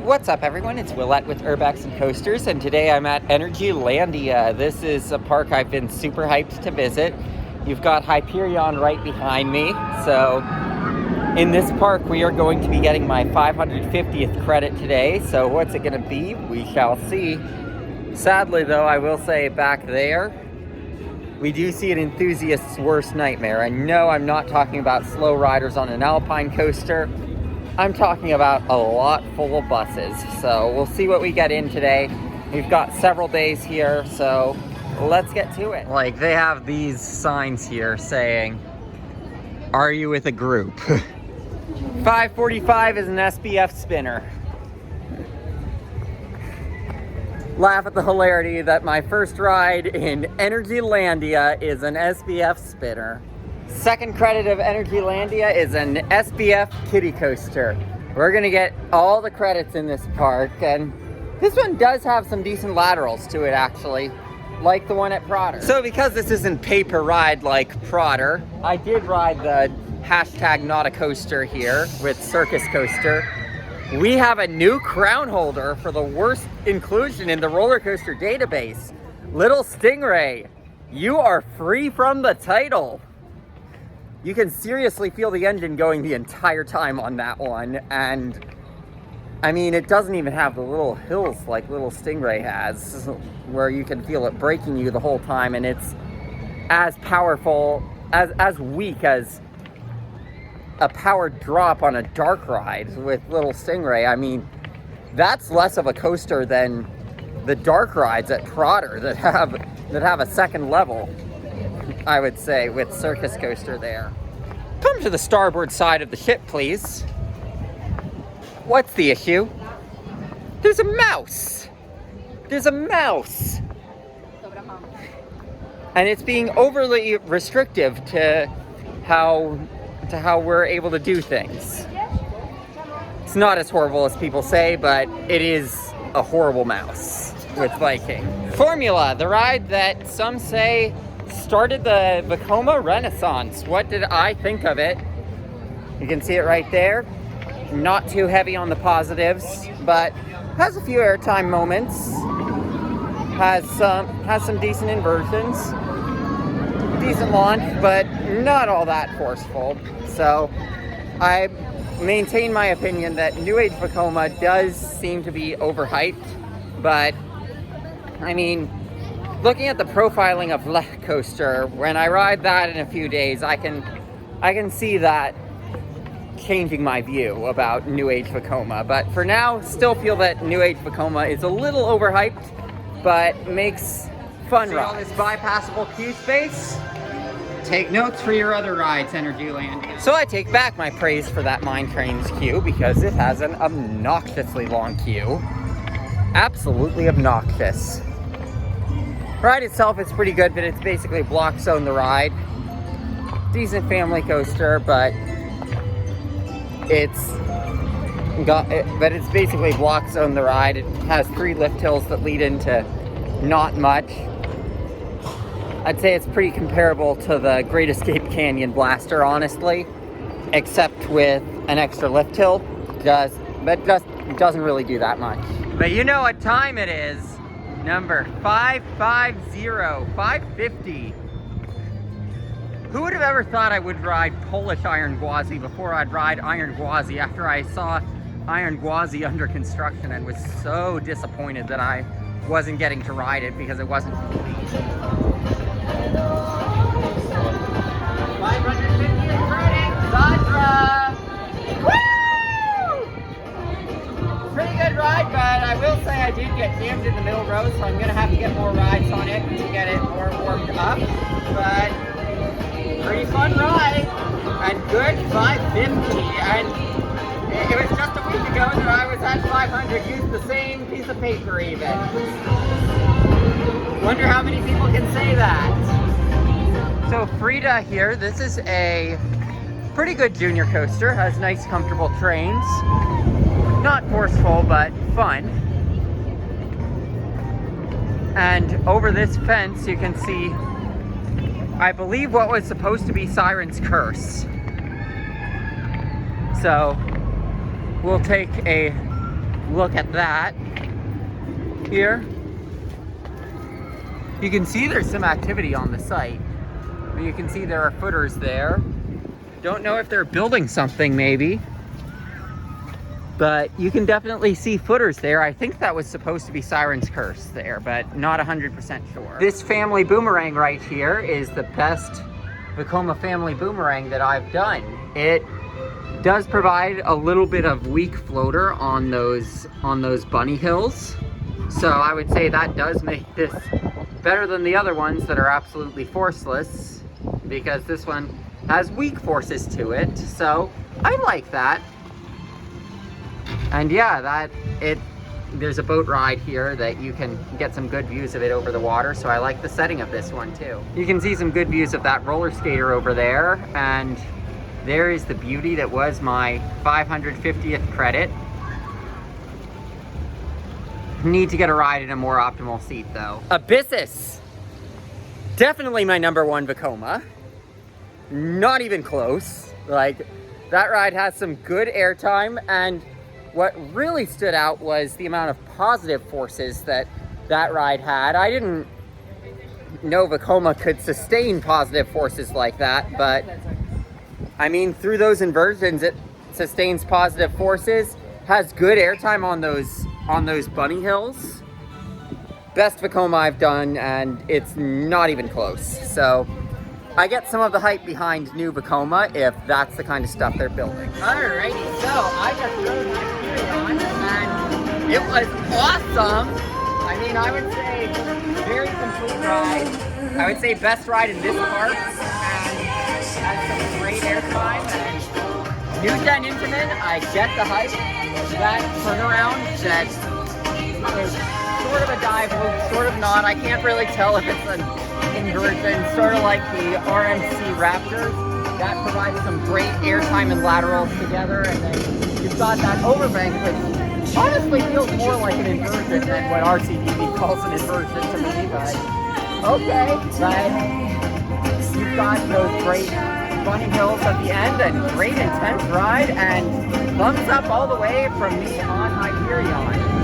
What's up, everyone? It's Willette with Urbex and Coasters, and today I'm at Energylandia. This is a park I've been super hyped to visit. You've got Hyperion right behind me, so in this park we are going to be getting my 550th credit today. So what's it going to be? We shall see. Sadly, though, I will say back there, we do see an enthusiast's worst nightmare. I know I'm not talking about slow riders on an alpine coaster. I'm talking about a lot full of buses. So we'll see what we get in today. We've got several days here, so let's get to it. Like, they have these signs here saying, "Are you with a group?" 545 is an SBF spinner. Laugh at the hilarity that my first ride in Energylandia is an SBF spinner. Second credit of Energylandia is an SBF kiddie coaster. We're gonna get all the credits in this park, and this one does have some decent laterals to it, actually, like the one at Prodder. So because this isn't pay-per-ride like Prodder, I did ride the hashtag not a coaster here with Circus Coaster. We have a new crown holder for the worst inclusion in the roller coaster database. Little Stingray, you are free from the title. You can seriously feel the engine going the entire time on that one, and I mean, it doesn't even have the little hills like Little Stingray has, where you can feel it braking you the whole time, and it's as powerful, as weak as a powered drop on a dark ride with Little Stingray. I mean, that's less of a coaster than the dark rides at Prodder that have a second level, I would say, with Circus Coaster there. Come to the starboard side of the ship, please. What's the issue? There's a mouse. There's a mouse. And it's being overly restrictive to how we're able to do things. It's not as horrible as people say, but it is a horrible mouse with Viking. Formula, the ride that some say started the Vekoma Renaissance. What did I think of it? You can see it right there. Not too heavy on the positives, but has a few airtime moments. Has some decent inversions. Decent launch, but not all that forceful. So I maintain my opinion that New Age Vekoma does seem to be overhyped, but I mean, looking at the profiling of Lech Coaster, when I ride that in a few days, I can see that changing my view about New Age Vekoma. But for now, still feel that New Age Vekoma is a little overhyped, but makes fun rides. All this bypassable queue space? Take notes for your other rides, Energylandia. So I take back my praise for that Mine Trains queue, because it has an obnoxiously long queue. Absolutely obnoxious. Ride itself is pretty good, but it's basically block zone the ride. Decent family coaster, but it's basically block zone the ride. It has 3 lift hills that lead into not much. I'd say it's pretty comparable to the Great Escape Canyon Blaster, honestly, except with an extra lift hill. But doesn't really do that much. But you know what time it is. Number 550, 550. Who would have ever thought I would ride Polish Iron Gwazi before I'd ride Iron Gwazi after I saw Iron Gwazi under construction and was so disappointed that I wasn't getting to ride it because it wasn't complete. 550th credit, Sandra! Woo! Pretty good ride, but I will say I did get jammed in the middle row, so I'm gonna have to get more rides on it to get it more warmed up. But pretty fun ride, and good 550, and it was just a week ago that I was at 500, used the same piece of paper even. Wonder how many people can say that. So Frida here, this is a pretty good junior coaster, has nice comfortable trains. Not forceful, but fun. And over this fence you can see, I believe, what was supposed to be Siren's Curse. So we'll take a look at that here. You can see there's some activity on the site. You can see there are footers there. Don't know if they're building something maybe, but you can definitely see footers there. I think that was supposed to be Siren's Curse there, but not 100% sure. This family boomerang right here is the best Vekoma family boomerang that I've done. It does provide a little bit of weak floater on those bunny hills. So I would say that does make this better than the other ones that are absolutely forceless, because this one has weak forces to it. So I like that. And yeah, there's a boat ride here that you can get some good views of it over the water. So I like the setting of this one too. You can see some good views of that roller skater over there. And there is the beauty that was my 550th credit. Need to get a ride in a more optimal seat though. Abyssus. Definitely my #1 Vekoma. Not even close. Like, that ride has some good airtime, and what really stood out was the amount of positive forces that ride had. I didn't know Vekoma could sustain positive forces like that, but I mean, through those inversions, it sustains positive forces, has good airtime on those bunny hills. Best Vekoma I've done, and it's not even close. So I get some of the hype behind new Vekoma if that's the kind of stuff they're building. Alrighty, so I just rode my Furion and it was awesome. I mean, I would say very complete ride. I would say best ride in this park, and had some great airtime. And new Gen Intamin, I get the hype. That turnaround that is sort of a dive loop, sort of not. I can't really tell if it's an inversion, sort of like the RMC Raptors. That provides some great airtime and laterals together, and then you've got that overbank, which honestly feels more like an inversion than what RCDB calls an inversion to me, but okay. But you've got those great bunny hills at the end, and great intense ride, and thumbs up all the way from me on Hyperion.